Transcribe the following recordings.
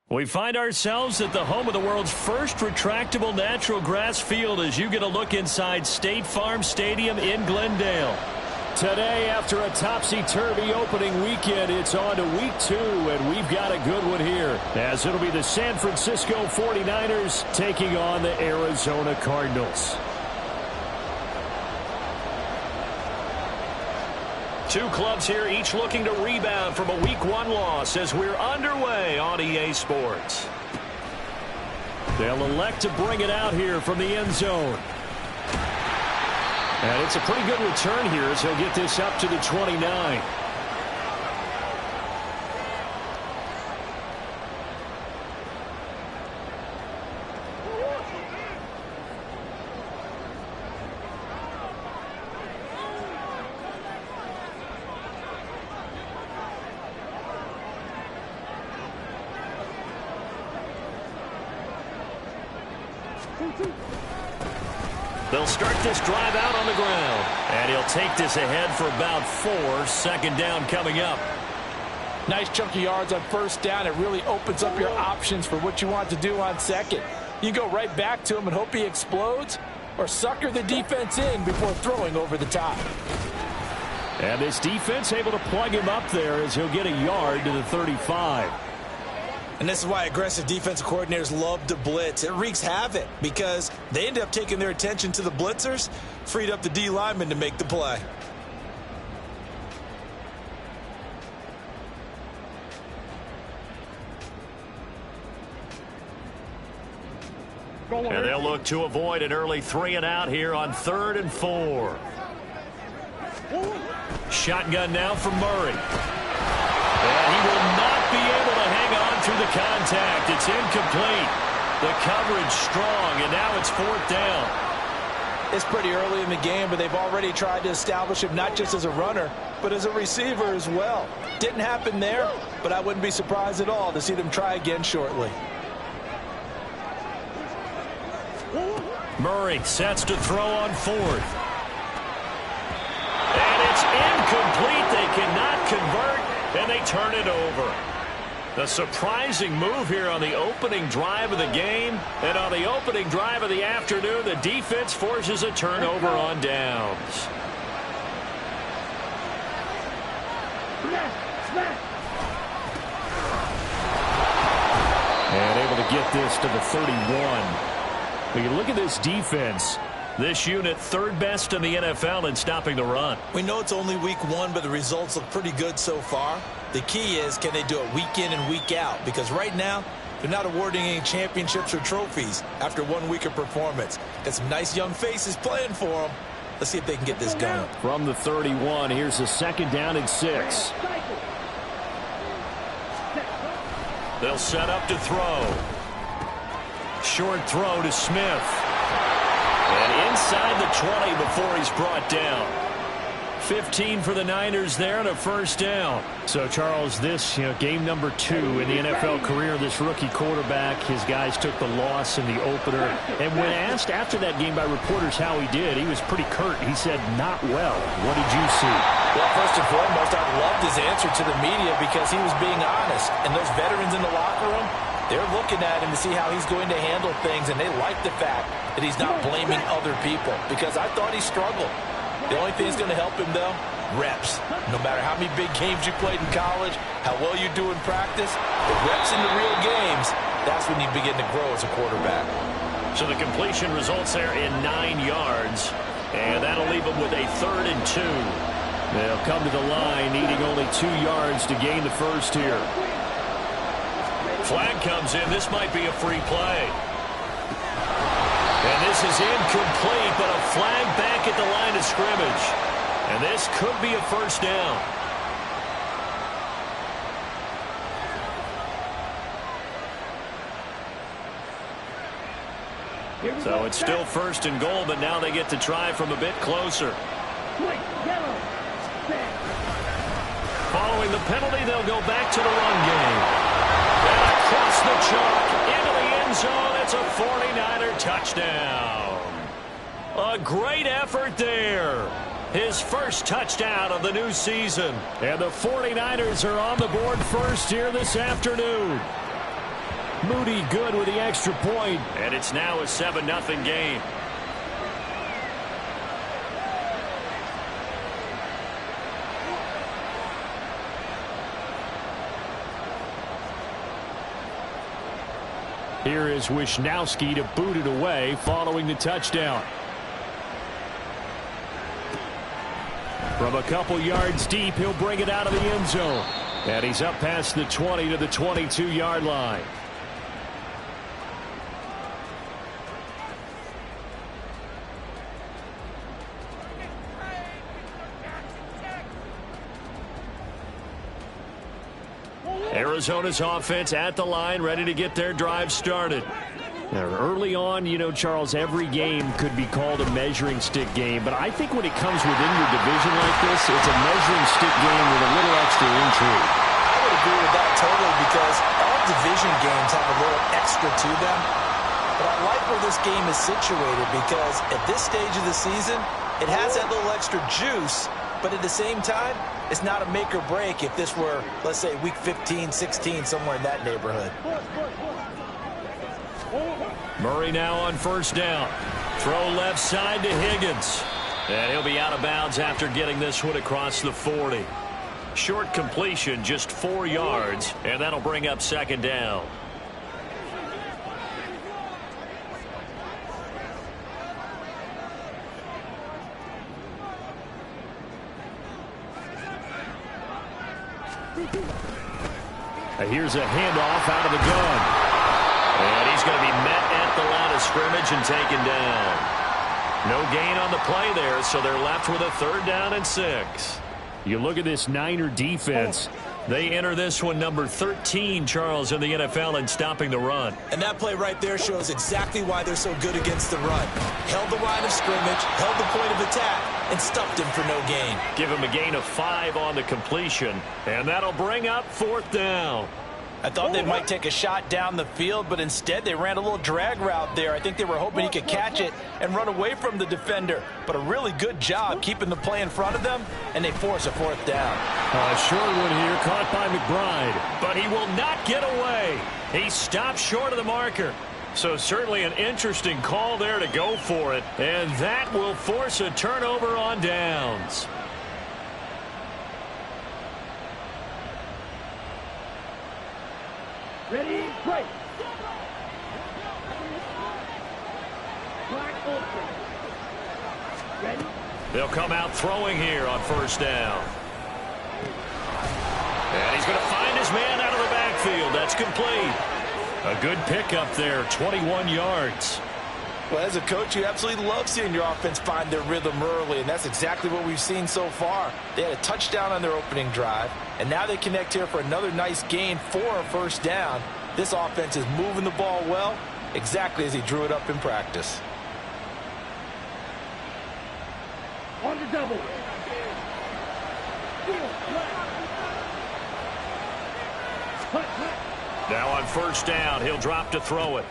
We find ourselves at the home of the world's first retractable natural grass field as you get a look inside State Farm Stadium in Glendale. Today, after a topsy-turvy opening weekend, it's on to week 2, and we've got a good one here, as it'll be the San Francisco 49ers taking on the Arizona Cardinals. Two clubs here, each looking to rebound from a Week 1 loss as we're underway on EA Sports. They'll elect to bring it out here from the end zone. And it's a pretty good return here as he'll get this up to the 29. They'll start this drive out on the ground. And he'll take this ahead for about 4. Second down coming up. Nice chunk of yards on first down. It really opens up your options for what you want to do on second. You go right back to him and hope he explodes, or sucker the defense in before throwing over the top. And this defense able to plug him up there as he'll get a yard to the 35. And this is why aggressive defensive coordinators love to blitz. It wreaks havoc because they end up taking their attention to the blitzers, freed up the D lineman to make the play. And they'll look to avoid an early 3 and out here on 3rd and 4. Shotgun now from Murray. And he will not be able to hang on through the contact. It's incomplete. The coverage strong, and now it's 4th down. It's pretty early in the game, but they've already tried to establish him not just as a runner, but as a receiver as well. Didn't happen there, but I wouldn't be surprised at all to see them try again shortly. Murray sets to throw on 4th. And it's incomplete. They cannot convert, and they turn it over. A surprising move here on the opening drive of the game. And on the opening drive of the afternoon, the defense forces a turnover on downs. And able to get this to the 31. When you look at this defense, this unit 3rd best in the NFL in stopping the run. We know it's only week 1, but the results look pretty good so far. The key is, can they do it week in and week out? Because right now, they're not awarding any championships or trophies after 1 week of performance. Got some nice young faces playing for them. Let's see if they can get this going. From the 31, here's a 2nd down and 6. They'll set up to throw. Short throw to Smith. And inside the 20 before he's brought down. 15 for the Niners there and a 1st down. So, Charles, this game number 2 in the NFL career of this rookie quarterback. His guys took the loss in the opener. And when asked after that game by reporters how he did, he was pretty curt. He said, not well. What did you see? Well, first and foremost, I loved his answer to the media because he was being honest. And those veterans in the locker room, they're looking at him to see how he's going to handle things, and they like the fact that he's not blaming other people because I thought he struggled. The only thing that's going to help him, though, reps. No matter how many big games you played in college, how well you do in practice, the reps in the real games, that's when you begin to grow as a quarterback. So the completion results there in 9 yards, and that'll leave them with a 3rd and 2. They'll come to the line needing only 2 yards to gain the first here. Flag comes in. This might be a free play. And this is incomplete, but a flag back at the line of scrimmage. And this could be a 1st down. So it's still 1st and goal, but now they get to try from a bit closer. Following the penalty, they'll go back to the run game. And across the chalk, into the end zone, it's a 49er touchdown. A great effort there. His first touchdown of the new season. And the 49ers are on the board first here this afternoon. Moody good with the extra point. And it's now a 7-0 game. Here is Wisnowski to boot it away following the touchdown. From a couple yards deep, he'll bring it out of the end zone. And he's up past the 20 to the 22-yard line. Arizona's offense at the line, ready to get their drive started. Now, early on, you know, Charles, every game could be called a measuring stick game, but I think when it comes within your division like this, it's a measuring stick game with a little extra intrigue. I would agree with that totally because all division games have a little extra to them. But I like where this game is situated because at this stage of the season, it has that little extra juice, but at the same time, it's not a make or break if this were, let's say, week 15, 16, somewhere in that neighborhood. Murray now on first down. Throw left side to Higgins. And he'll be out of bounds after getting this one across the 40. Short completion, just 4 yards, and that'll bring up second down. Here's a handoff out of the gun. And he's going to be met at the line of scrimmage and taken down. No gain on the play there, so they're left with a 3rd down and 6. You look at this Niner defense. They enter this one number 13, Charles, in the NFL in stopping the run. And that play right there shows exactly why they're so good against the run. Held the line of scrimmage, held the point of attack, and stuffed him for no gain. Give him a gain of 5 on the completion, and that'll bring up 4th down. I thought they might take a shot down the field, but instead they ran a little drag route there. I think they were hoping he could catch it and run away from the defender. But a really good job keeping the play in front of them, and they force a 4th down. Short one here, caught by McBride. But he will not get away. He stopped short of the marker. So certainly an interesting call there to go for it. And that will force a turnover on downs. Ready, break. Black open. Ready? They'll come out throwing here on first down. And he's going to find his man out of the backfield. That's complete. A good pickup there, 21 yards. Well, as a coach, you absolutely love seeing your offense find their rhythm early, and that's exactly what we've seen so far. They had a touchdown on their opening drive, and now they connect here for another nice gain for a 1st down. This offense is moving the ball well, exactly as he drew it up in practice. On the double. Now on first down, he'll drop to throw it.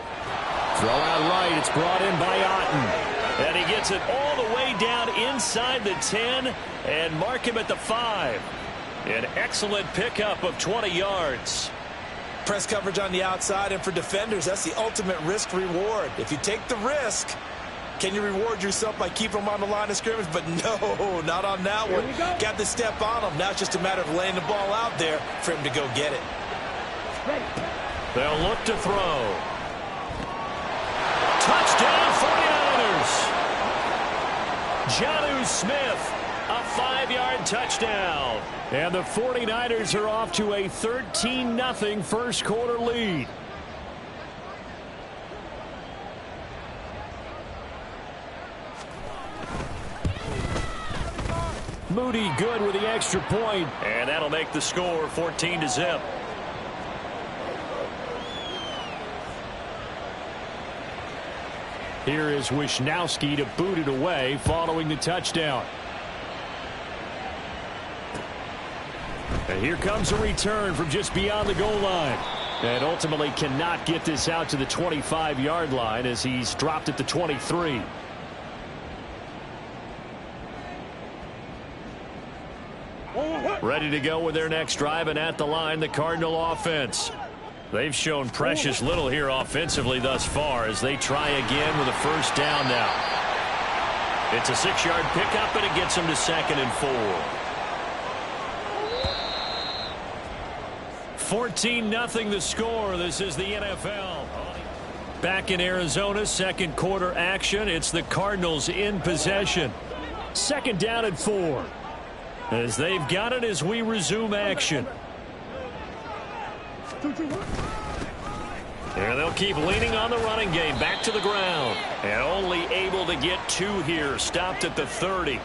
Throw out right. It's brought in by Otten. And he gets it all the way down inside the 10 and mark him at the 5. An excellent pickup of 20 yards. Press coverage on the outside, and for defenders, that's the ultimate risk-reward. If you take the risk, can you reward yourself by keeping them on the line of scrimmage? But no, not on that one. Got to step on them. Now it's just a matter of laying the ball out there for him to go get it. They'll look to throw. Touchdown 49ers. Jonnu Smith, a 5-yard touchdown. And the 49ers are off to a 13-0 first quarter lead. Moody good with the extra point, and that'll make the score 14-0. Here is Wisnowski to boot it away following the touchdown. And here comes a return from just beyond the goal line. And ultimately cannot get this out to the 25-yard line as he's dropped at the 23. Ready to go with their next drive, and at the line, the Cardinal offense. They've shown precious little here offensively thus far as they try again with a first down now. It's a 6-yard pickup, and it gets them to 2nd and 4. 14-0 the score. This is the NFL. Back in Arizona, second quarter action. It's the Cardinals in possession. 2nd down and 4. As they've got it as we resume action. And they'll keep leaning on the running game. Back to the ground. And only able to get 2 here. Stopped at the 30.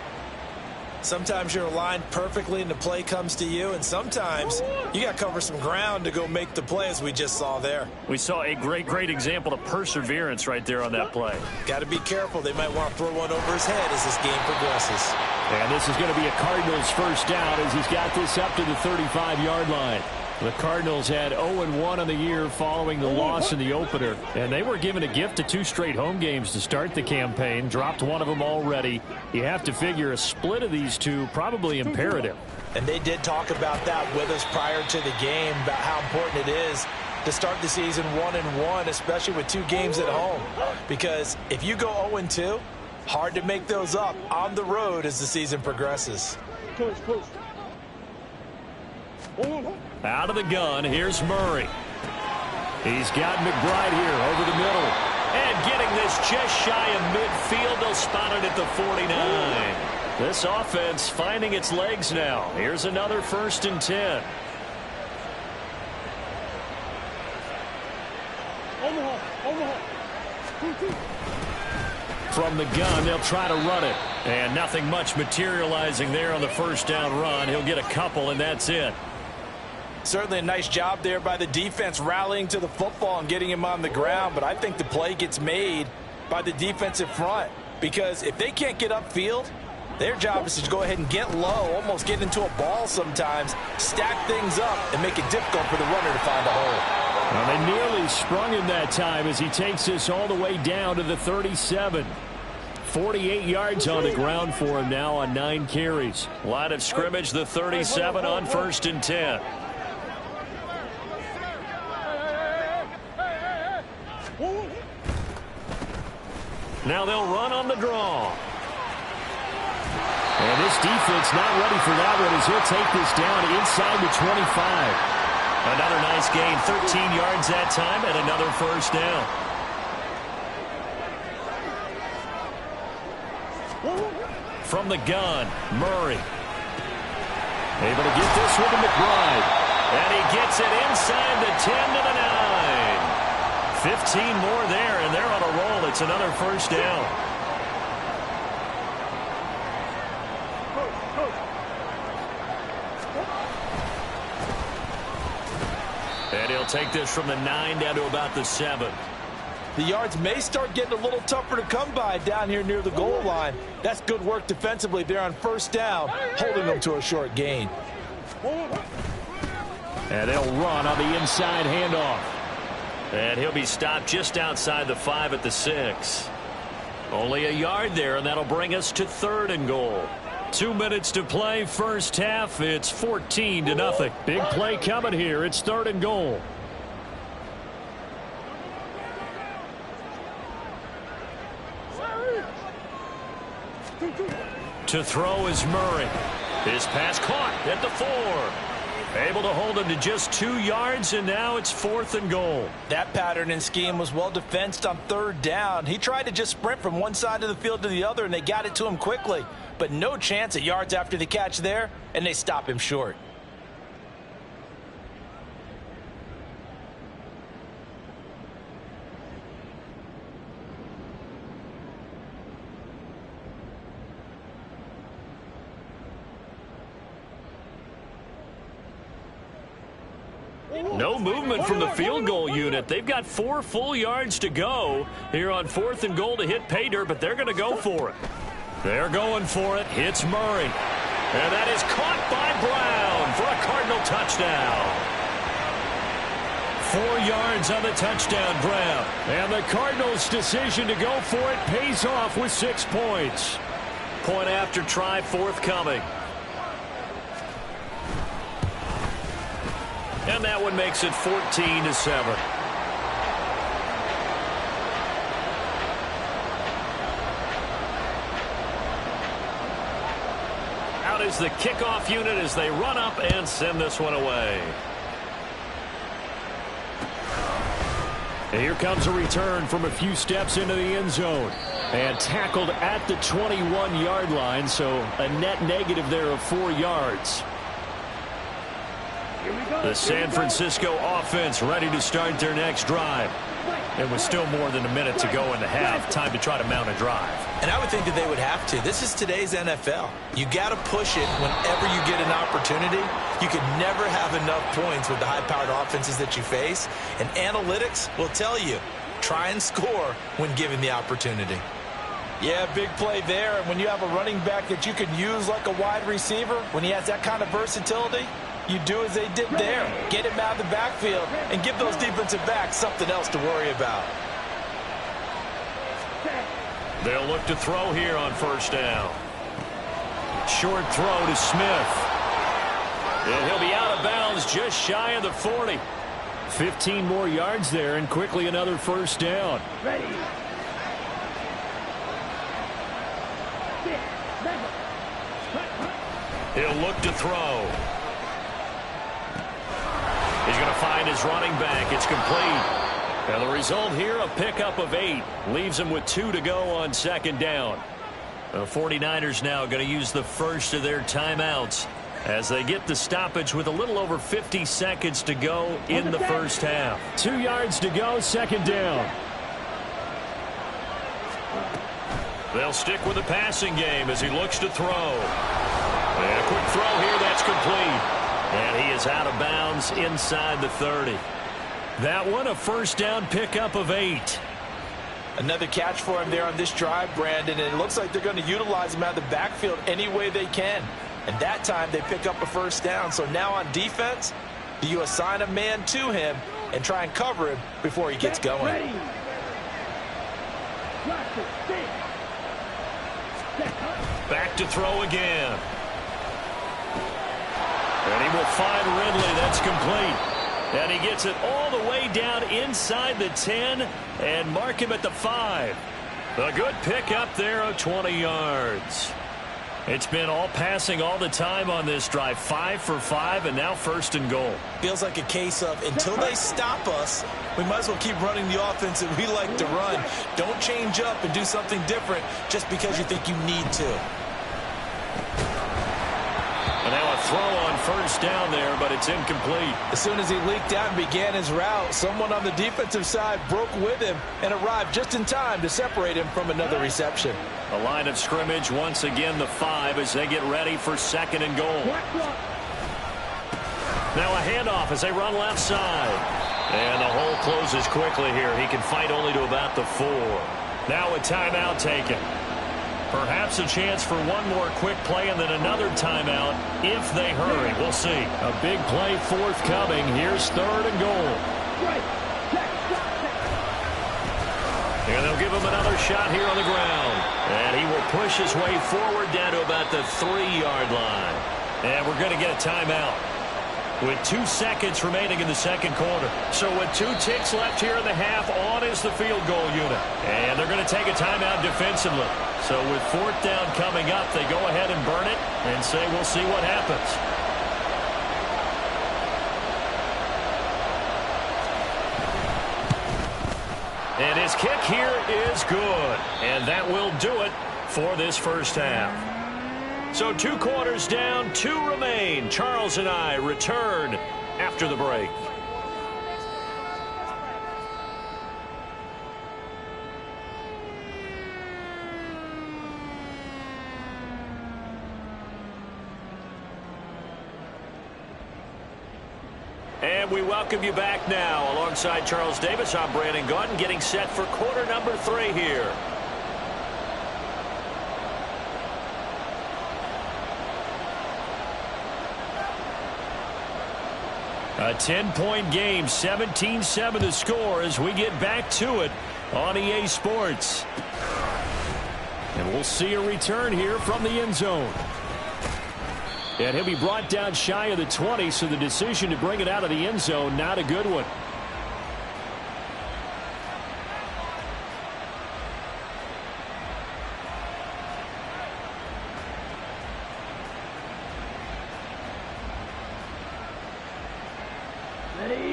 Sometimes you're aligned perfectly and the play comes to you, and sometimes you got to cover some ground to go make the play, as we just saw there. We saw a great example of perseverance right there on that play. Got to be careful. They might want to throw one over his head as this game progresses. And this is going to be a Cardinals first down as he's got this up to the 35-yard line. The Cardinals had 0-1 on the year following the loss in the opener, and they were given a gift of 2 straight home games to start the campaign. Dropped one of them already. You have to figure a split of these 2 probably imperative. And they did talk about that with us prior to the game, about how important it is to start the season 1-1, especially with 2 games at home. Because if you go 0-2, hard to make those up on the road as the season progresses. Out of the gun, here's Murray. He's got McBride here over the middle. And getting this just shy of midfield, they'll spot it at the 49. This offense finding its legs now. Here's another 1st and 10. From the gun, they'll try to run it. And nothing much materializing there on the first down run. He'll get a couple, and that's it. Certainly a nice job there by the defense rallying to the football and getting him on the ground, but I think the play gets made by the defensive front, because if they can't get upfield, their job is to go ahead and get low, almost get into a ball sometimes, stack things up, and make it difficult for the runner to find a hole. Well, they nearly sprung him that time as he takes this all the way down to the 37. 48 yards on the ground for him now on 9 carries. Line of scrimmage, the 37 on 1st and 10. Now they'll run on the draw. And this defense not ready for that one as he'll take this down inside the 25. Another nice gain, 13 yards that time, and another first down. From the gun, Murray. Able to get this one to McBride. And he gets it inside the 10 to the 9. 15 more there, and they're on a roll. It's another first down. And he'll take this from the 9 down to about the 7. The yards may start getting a little tougher to come by down here near the goal line. That's good work defensively there on first down, holding them to a short gain. And they'll run on the inside handoff. And he'll be stopped just outside the 5 at the 6. Only a yard there, and that'll bring us to 3rd and goal. 2 minutes to play, first half. It's 14-0. Big play coming here. It's 3rd and goal. To throw is Murray. His pass caught at the 4. Able to hold him to just 2 yards, and now it's 4th and goal. That pattern and scheme was well defensed on 3rd down. He tried to just sprint from one side of the field to the other, and they got it to him quickly. But no chance at yards after the catch there, and they stop him short. No movement from the field goal unit. They've got 4 full yards to go here on 4th and goal to hit pay dirt, but they're going to go for it. They're going for it. Hits Murray. And that is caught by Brown for a Cardinal touchdown. 4 yards on the touchdown, Brown. And the Cardinals' decision to go for it pays off with 6 points. Point after try forthcoming. And that one makes it 14-7. Out is the kickoff unit as they run up and send this one away. And here comes a return from a few steps into the end zone. And tackled at the 21-yard line, so a net negative there of 4 yards. The San Francisco offense ready to start their next drive. And with still more than a minute to go in the half, time to try to mount a drive. And I would think that they would have to. This is today's NFL. You got to push it whenever you get an opportunity. You could never have enough points with the high-powered offenses that you face. And analytics will tell you, try and score when given the opportunity. Yeah, big play there. And when you have a running back that you can use like a wide receiver, when he has that kind of versatility, you do as they did there. Get him out of the backfield and give those defensive backs something else to worry about. They'll look to throw here on first down. Short throw to Smith. And he'll be out of bounds just shy of the 40. 15 more yards there and quickly another first down. Ready. He'll look to throw. He's going to find his running back. It's complete. And the result here, a pickup of 8. Leaves him with 2 to go on second down. The 49ers now going to use the first of their timeouts as they get the stoppage with a little over 50 seconds to go in the first half. 2 yards to go, second down. They'll stick with the passing game as he looks to throw. And a quick throw here, that's complete. And he is out of bounds inside the 30. That one, a first down pickup of 8. Another catch for him there on this drive, Brandon, and it looks like they're going to utilize him out of the backfield any way they can. And that time they pick up a first down. So now on defense, do you assign a man to him and try and cover him before he gets going? Back to throw again. And he will find Ridley. That's complete. And he gets it all the way down inside the 10 and mark him at the 5. A good pick up there of 20 yards. It's been all passing all the time on this drive. 5 for 5 and now first and goal. Feels like a case of until they stop us, we might as well keep running the offense that we like to run. Don't change up and do something different just because you think you need to. And now a throw on first down there, but it's incomplete. As soon as he leaked out and began his route, someone on the defensive side broke with him and arrived just in time to separate him from another reception. The line of scrimmage once again the 5 as they get ready for second and goal. Now a handoff as they run left side. And the hole closes quickly here. He can fight only to about the 4. Now a timeout taken. Perhaps a chance for one more quick play and then another timeout if they hurry. We'll see. A big play forthcoming. Here's third and goal. And they'll give him another shot here on the ground. And he will push his way forward down to about the 3-yard line. And we're going to get a timeout with 2 seconds remaining in the second quarter. So with 2 ticks left here in the half, on is the field goal unit. And they're going to take a timeout defensively. So with 4th down coming up, they go ahead and burn it and say we'll see what happens. And his kick here is good. And that will do it for this first half. So 2 quarters down, 2 remain. Charles and I return after the break. And we welcome you back now. Alongside Charles Davis, I'm Brandon Gaudin, getting set for quarter number 3 here. A 10-point game, 17-7 the score as we get back to it on EA Sports. And we'll see a return here from the end zone. And he'll be brought down shy of the 20, so the decision to bring it out of the end zone, not a good one.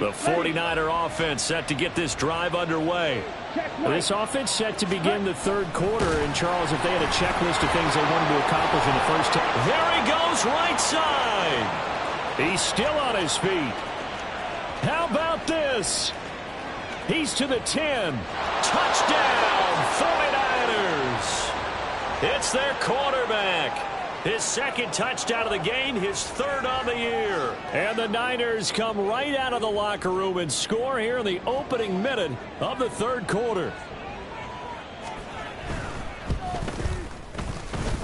The 49er offense set to get this drive underway. This offense set to begin the third quarter. And, Charles, if they had a checklist of things they wanted to accomplish in the first 10. There he goes, right side. He's still on his feet. How about this? He's to the 10. Touchdown, 49ers. It's their quarterback. His second touchdown of the game, his third on the year. And the Niners come right out of the locker room and score here in the opening minute of the third quarter.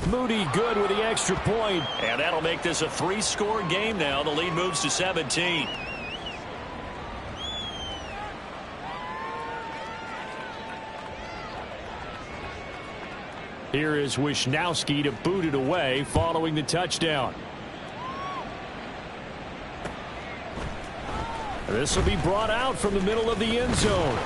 Moody good with the extra point. And that'll make this a 3-score game now. The lead moves to 17. Here is Wisnowski to boot it away following the touchdown. This will be brought out from the middle of the end zone.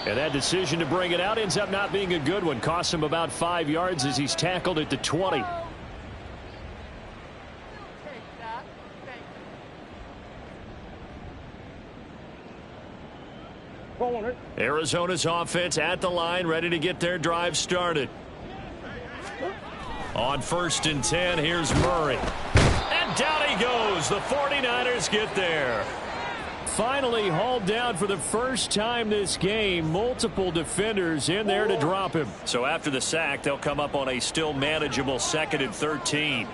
And that decision to bring it out ends up not being a good one. Costs him about 5 yards as he's tackled at the 20. Arizona's offense at the line, ready to get their drive started. On 1st and 10, here's Murray. And down he goes. The 49ers get there. Finally hauled down for the first time this game. Multiple defenders in there to drop him. So after the sack, they'll come up on a still manageable 2nd and 13.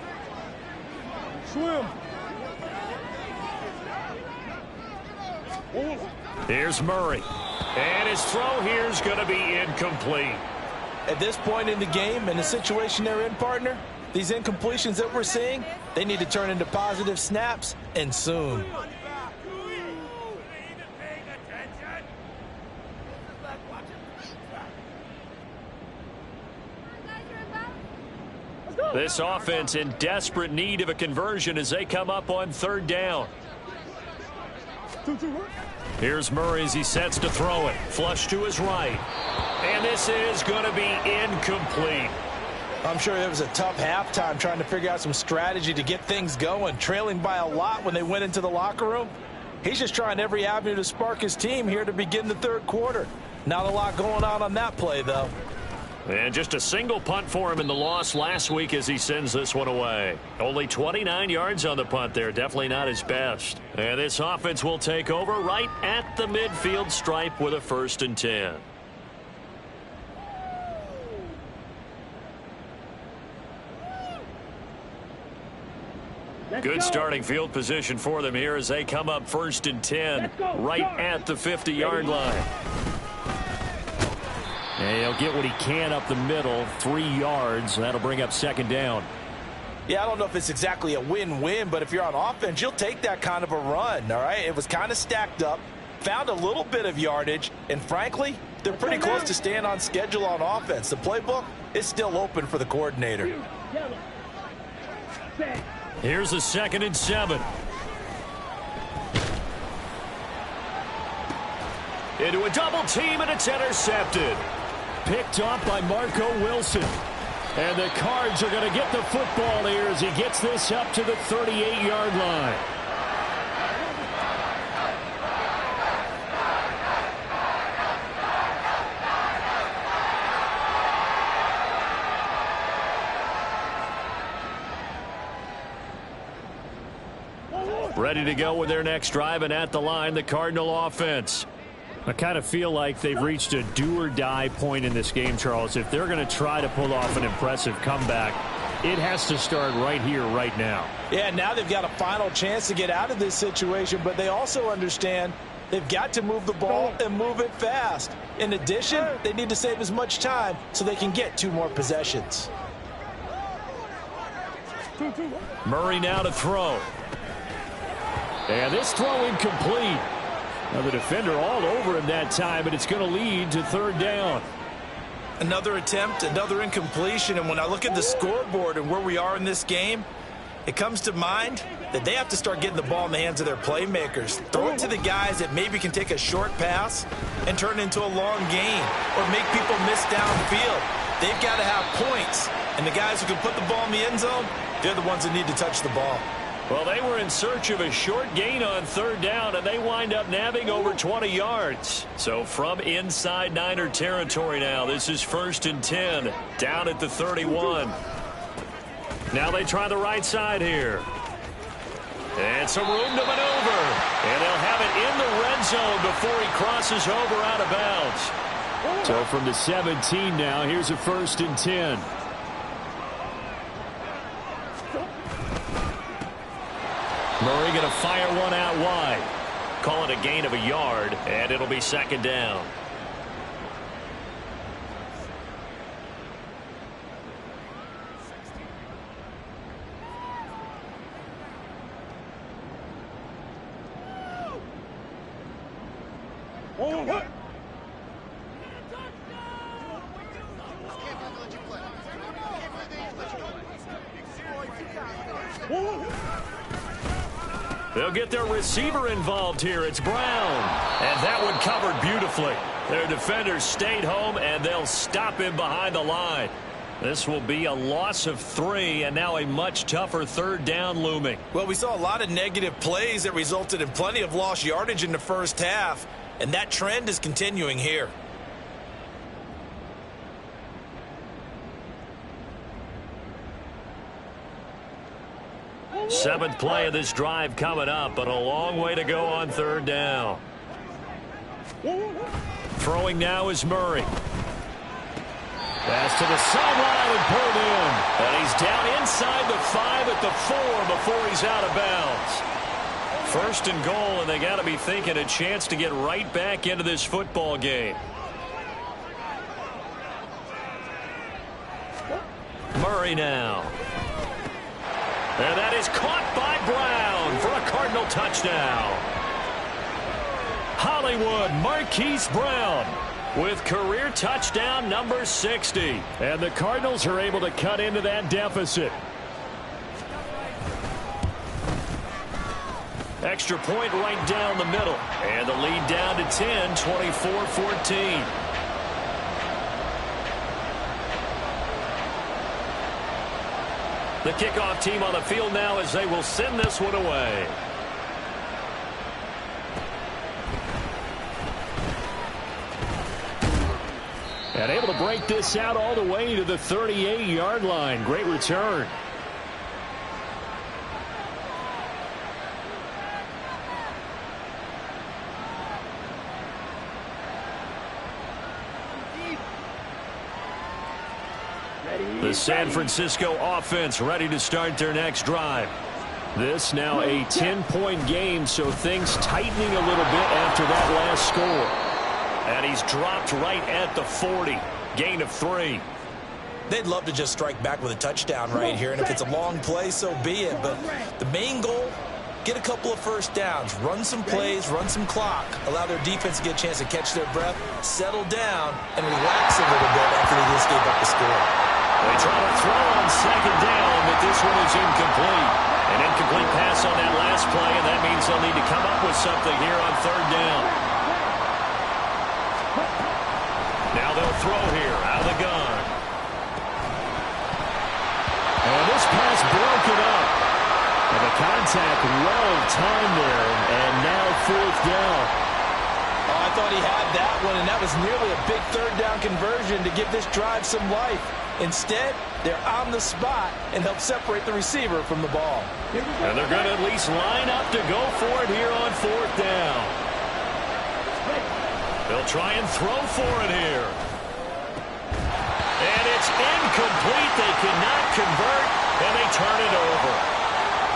Swim. Here's Murray. And his throw here is going to be incomplete. At this point in the game and the situation they're in, partner, these incompletions that we're seeing, they need to turn into positive snaps, and soon. This offense in desperate need of a conversion as they come up on 3rd down. Here's Murray as he sets to throw it. Flush to his right. And this is going to be incomplete. I'm sure it was a tough halftime trying to figure out some strategy to get things going. Trailing by a lot when they went into the locker room. He's just trying every avenue to spark his team here to begin the third quarter. Not a lot going on that play, though. And just a single punt for him in the loss last week as he sends this one away. Only 29 yards on the punt there. Definitely not his best. And this offense will take over right at the midfield stripe with a 1st and 10. Good starting field position for them here as they come up 1st and 10 right at the 50-yard line. And he'll get what he can up the middle, 3 yards. That'll bring up 2nd down. Yeah, I don't know if it's exactly a win-win, but if you're on offense, you'll take that kind of a run, all right? It was kind of stacked up, found a little bit of yardage, and frankly, they're pretty close to staying on schedule on offense. The playbook is still open for the coordinator. Here's a 2nd and 7. Into a double team, and it's intercepted. Picked off by Marco Wilson. And the Cards are going to get the football here as he gets this up to the 38-yard line. Ready to go with their next drive, and at the line, the Cardinal offense. I kind of feel like they've reached a do-or-die point in this game, Charles. If they're going to try to pull off an impressive comeback, it has to start right here, right now. Yeah, now they've got a final chance to get out of this situation, but they also understand they've got to move the ball and move it fast. In addition, they need to save as much time so they can get 2 more possessions. Murray now to throw. And this throw incomplete. Now the defender all over him that time, but it's going to lead to 3rd down. Another attempt, another incompletion, and when I look at the scoreboard and where we are in this game, it comes to mind that they have to start getting the ball in the hands of their playmakers. Throw it to the guys that maybe can take a short pass and turn it into a long gain or make people miss downfield. They've got to have points, and the guys who can put the ball in the end zone, they're the ones that need to touch the ball. Well, they were in search of a short gain on third down, and they wind up nabbing over 20 yards. So from inside Niner territory now, this is 1st and 10, down at the 31. Now they try the right side here. And some room to maneuver. And they'll have it in the red zone before he crosses over out of bounds. So from the 17 now, here's a 1st and 10. Murray going to fire one out wide. Call it a gain of a yard, and it'll be 2nd down. They'll get their receiver involved here. It's Brown. And that one covered beautifully. Their defenders stayed home, and they'll stop him behind the line. This will be a loss of 3, and now a much tougher 3rd down looming. Well, we saw a lot of negative plays that resulted in plenty of lost yardage in the first half, and that trend is continuing here. Seventh play of this drive coming up, but a long way to go on 3rd down. Throwing now is Murray. Pass to the sideline and pulled in. And he's down inside the 5 at the 4 before he's out of bounds. 1st and goal, and they got to be thinking a chance to get right back into this football game. Murray now. And that is caught by Brown for a Cardinal touchdown. Hollywood Marquise Brown with career touchdown number 60. And the Cardinals are able to cut into that deficit. Extra point right down the middle. And the lead down to 10, 24-14. The kickoff team on the field now as they will send this one away. And able to break this out all the way to the 38-yard line. Great return. The San Francisco offense ready to start their next drive. This now a 10-point game, so things tightening a little bit after that last score. And he's dropped right at the 40. Gain of 3. They'd love to just strike back with a touchdown right here, and if it's a long play, so be it. But the main goal, get a couple of first downs, run some plays, run some clock, allow their defense to get a chance to catch their breath, settle down, and relax a little bit after they just gave up the score. They try to throw on 2nd down, but this one is incomplete. An incomplete pass on that last play, and that means they'll need to come up with something here on 3rd down. Now they'll throw here out of the gun. And this pass broken up. And the contact well timed there, and now 4th down. Oh, I thought he had that one, and that was nearly a big 3rd down conversion to give this drive some life. Instead, they're on the spot and help separate the receiver from the ball. And they're going to at least line up to go for it here on 4th down. They'll try and throw for it here. And it's incomplete. They cannot convert, and they turn it over.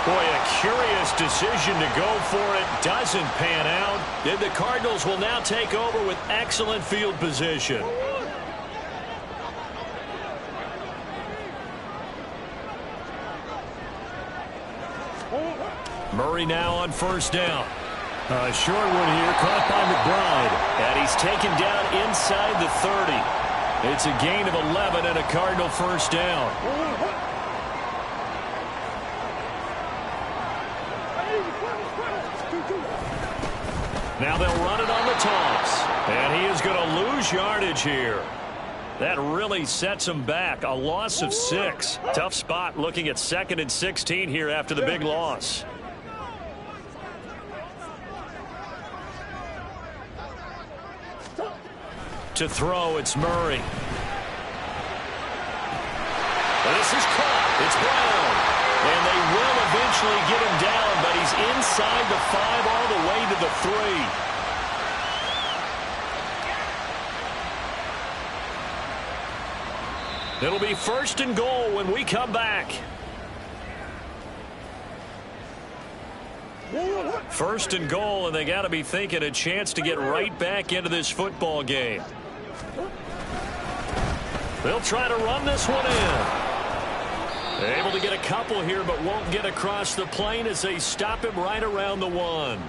Boy, a curious decision to go for it. Doesn't pan out. And the Cardinals will now take over with excellent field position. Murray now on 1st down. A short one here, caught by McBride. And he's taken down inside the 30. It's a gain of 11 and a Cardinal 1st down. Now they'll run it on the toss. And he is going to lose yardage here. That really sets him back. A loss of 6. Tough spot looking at 2nd and 16 here after the big loss. To throw, it's Murray. This is caught. It's Brown. And they will eventually get him down, but he's inside the 5 all the way to the 3. It'll be 1st and goal when we come back. 1st and goal, and they got to be thinking a chance to get right back into this football game. They'll try to run this one in. Able to get a couple here, but won't get across the plane as they stop him right around the 1.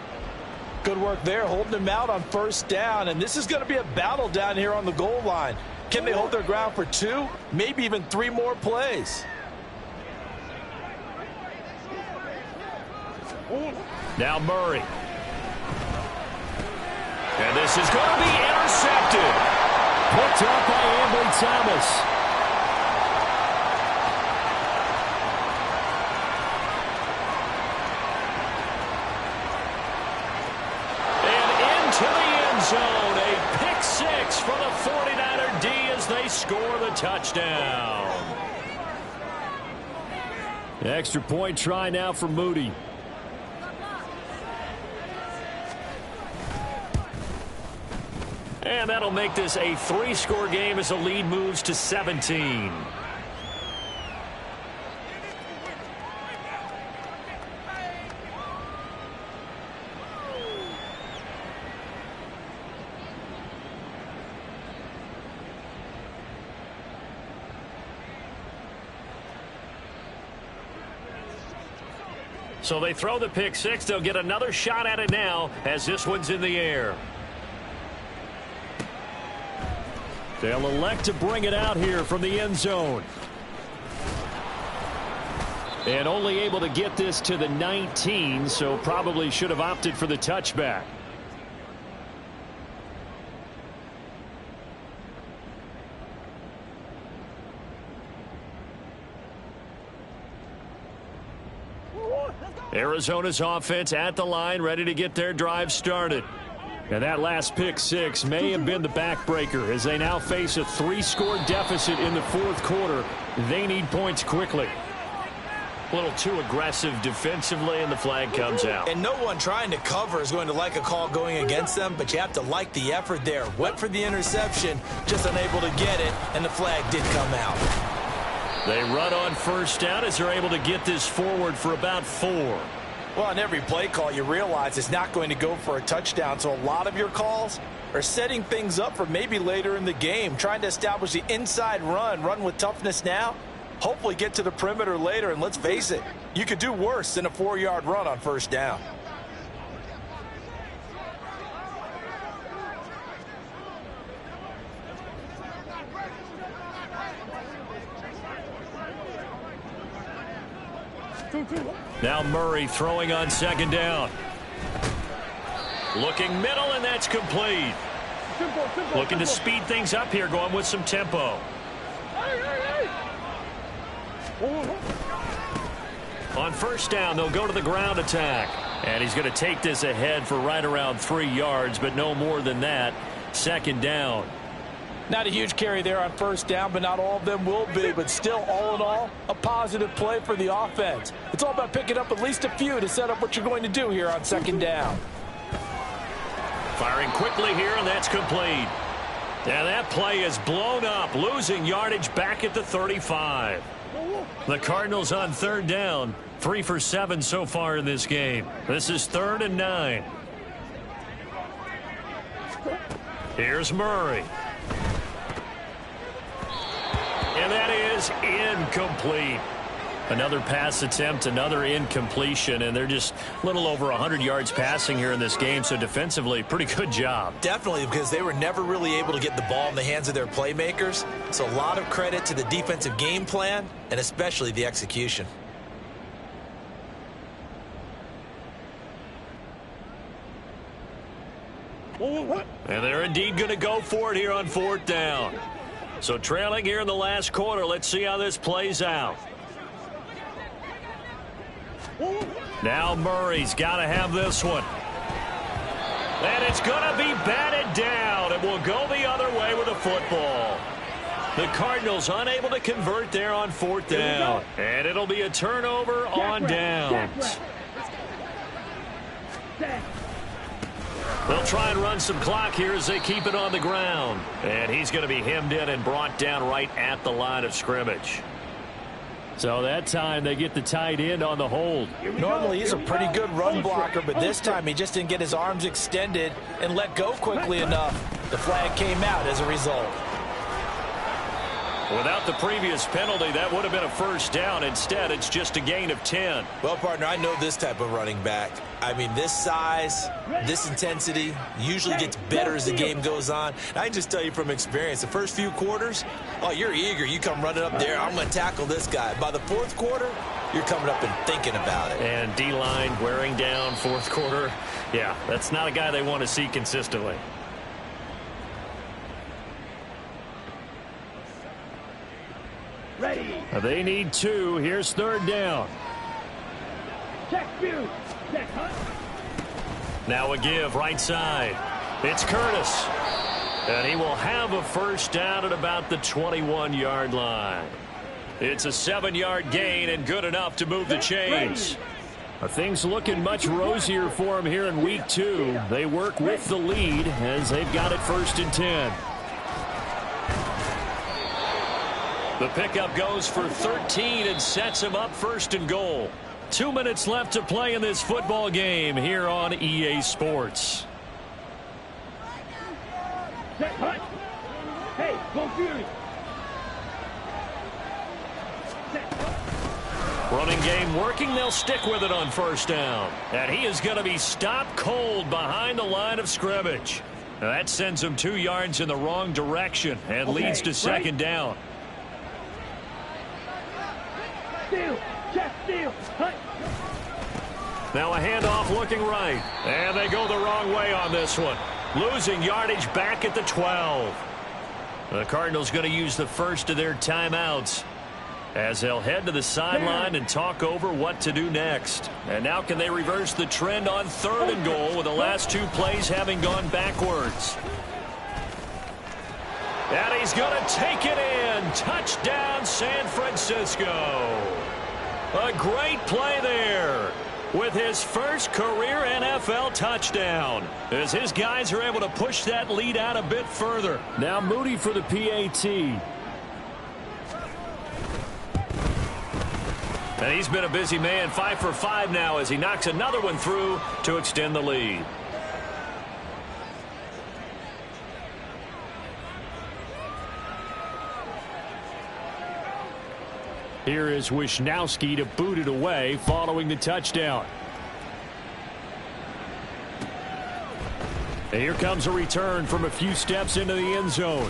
Good work there, holding him out on 1st down, and this is going to be a battle down here on the goal line. Can they hold their ground for 2, maybe even 3 more plays? Now Murray. And this is going to be intercepted. Picked up by Ambry Thomas. And into the end zone. A pick 6 for the 49er D as they score the touchdown. Extra point try now for Moody. And that'll make this a 3-score game as the lead moves to 17. So they throw the pick 6. They'll get another shot at it now as this one's in the air. They'll elect to bring it out here from the end zone. And only able to get this to the 19, so probably should have opted for the touchback. Arizona's offense at the line, ready to get their drive started. And that last pick 6 may have been the backbreaker as they now face a 3-score deficit in the 4th quarter. They need points quickly. A little too aggressive defensively, and the flag comes out. And no one trying to cover is going to like a call going against them, but you have to like the effort there. Went for the interception, just unable to get it, and the flag did come out. They run on 1st down as they're able to get this forward for about 4. Well, on every play call, you realize it's not going to go for a touchdown, so a lot of your calls are setting things up for maybe later in the game, trying to establish the inside run with toughness now, hopefully get to the perimeter later, and let's face it, you could do worse than a 4-yard run on 1st down. Now Murray throwing on 2nd down. Looking middle, and that's complete. Looking to speed things up here, going with some tempo. On 1st down, they'll go to the ground attack. And he's going to take this ahead for right around 3 yards, but no more than that. 2nd down. Not a huge carry there on 1st down, but not all of them will be. But still, all in all, a positive play for the offense. It's all about picking up at least a few to set up what you're going to do here on 2nd down. Firing quickly here, and that's complete. And that play is blown up, losing yardage back at the 35. The Cardinals on 3rd down, 3 for 7 so far in this game. This is 3rd and 9. Here's Murray. And that is incomplete. Another pass attempt, another incompletion, and they're just a little over 100 yards passing here in this game, so defensively, pretty good job. Definitely, because they were never really able to get the ball in the hands of their playmakers, so a lot of credit to the defensive game plan and especially the execution. And they're indeed going to go for it here on 4th down. So trailing here in the last quarter. Let's see how this plays out. Now Murray's got to have this one. And it's going to be batted down. It will go the other way with the football. The Cardinals unable to convert there on 4th down. And it'll be a turnover on downs. They'll try and run some clock here as they keep it on the ground. And he's going to be hemmed in and brought down right at the line of scrimmage. So that time they get the tight end on the hold. Normally he's a pretty good run blocker, but this time he just didn't get his arms extended and let go quickly enough. The flag came out as a result. Without the previous penalty, that would have been a first down. Instead, it's just a gain of 10. Well, partner, I know this type of running back. I mean, this size, this intensity usually gets better as the game goes on. And I can just tell you from experience, the first few quarters, oh, you're eager. You come running up there, I'm going to tackle this guy. By the 4th quarter, you're coming up and thinking about it. And D-line wearing down 4th quarter. Yeah, that's not a guy they want to see consistently. Ready. They need 2. Here's 3rd down. Check view. Check hunt. Now a give right side. It's Curtis. And he will have a first down at about the 21-yard line. It's a 7-yard gain and good enough to move the chains. Things looking much rosier for him here in week 2. They work with the lead as they've got it 1st and 10. The pickup goes for 13 and sets him up 1st and goal. 2 minutes left to play in this football game here on EA Sports. Check hunt. Hey, go Fury. Running game working. They'll stick with it on 1st down. And he is going to be stopped cold behind the line of scrimmage. Now that sends him 2 yards in the wrong direction and leads to 2nd down. Steal. Check steal. Hunt. Now a handoff looking right. And they go the wrong way on this one. Losing yardage back at the 12. The Cardinals going to use the first of their timeouts as they'll head to the sideline and talk over what to do next. And now can they reverse the trend on 3rd and goal with the last 2 plays having gone backwards. And he's going to take it in. Touchdown, San Francisco. A great play there with his first career NFL touchdown as his guys are able to push that lead out a bit further. Now Moody for the PAT. And he's been a busy man, 5 for 5 now as he knocks another one through to extend the lead. Here is Wisnowski to boot it away following the touchdown. And here comes a return from a few steps into the end zone.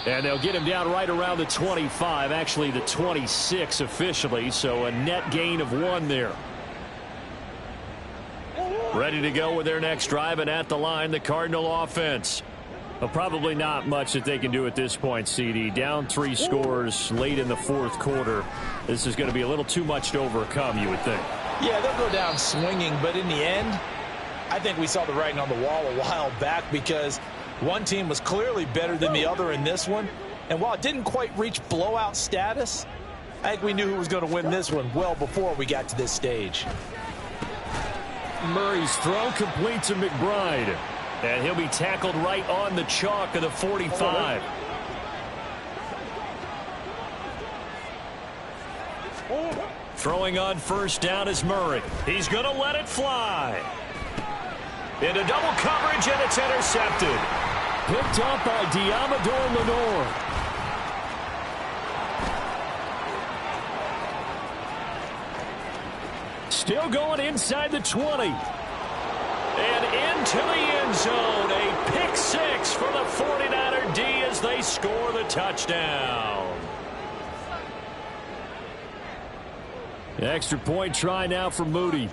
And they'll get him down right around the 25, actually the 26 officially, so a net gain of 1 there. Ready to go with their next drive, and at the line, the Cardinal offense. Well, probably not much that they can do at this point, CD. Down 3 scores late in the 4th quarter. This is going to be a little too much to overcome, you would think. Yeah, they'll go down swinging, but in the end, I think we saw the writing on the wall a while back because one team was clearly better than the other in this one. And while it didn't quite reach blowout status, I think we knew who was going to win this one well before we got to this stage. Murray's throw complete to McBride. And he'll be tackled right on the chalk of the 45. Throwing on 1st down is Murray. He's going to let it fly. Into double coverage, and it's intercepted. Picked up by Diamador Lenore. Still going inside the 20. And into the end zone. A pick 6 for the 49er D as they score the touchdown. Extra point try now for Moody.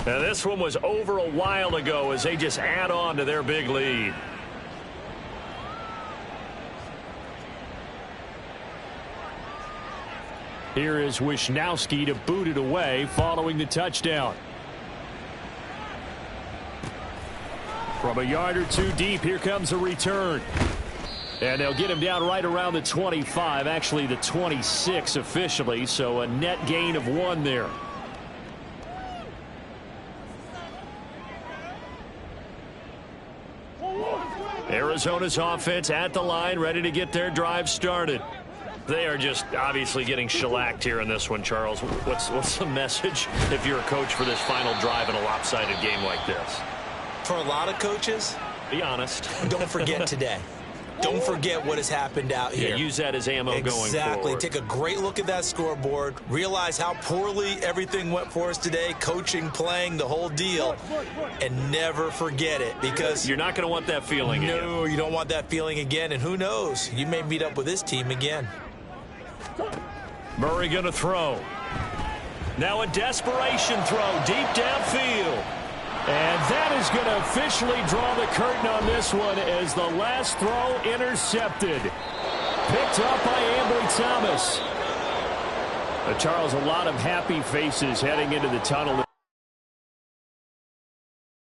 Now, this one was over a while ago as they just add on to their big lead. Here is Wisnowski to boot it away following the touchdown. From a yard or two deep, here comes a return. And they'll get him down right around the 25, actually the 26 officially, so a net gain of 1 there. Arizona's offense at the line, ready to get their drive started. They are just obviously getting shellacked here in this one, Charles. What's the message if you're a coach for this final drive in a lopsided game like this? For a lot of coaches, be honest. Don't forget today. Don't forget what has happened out here. Yeah, use that as ammo going forward. Exactly. Take a great look at that scoreboard. Realize how poorly everything went for us today. Coaching, playing, the whole deal. And never forget it, because you're not going to want that feeling again. No, you don't want that feeling again. And who knows? You may meet up with this team again. Murray going to throw. Now a desperation throw deep downfield. And that is going to officially draw the curtain on this one as the last throw intercepted. Picked up by Ambry Thomas. Charles, a lot of happy faces heading into the tunnel.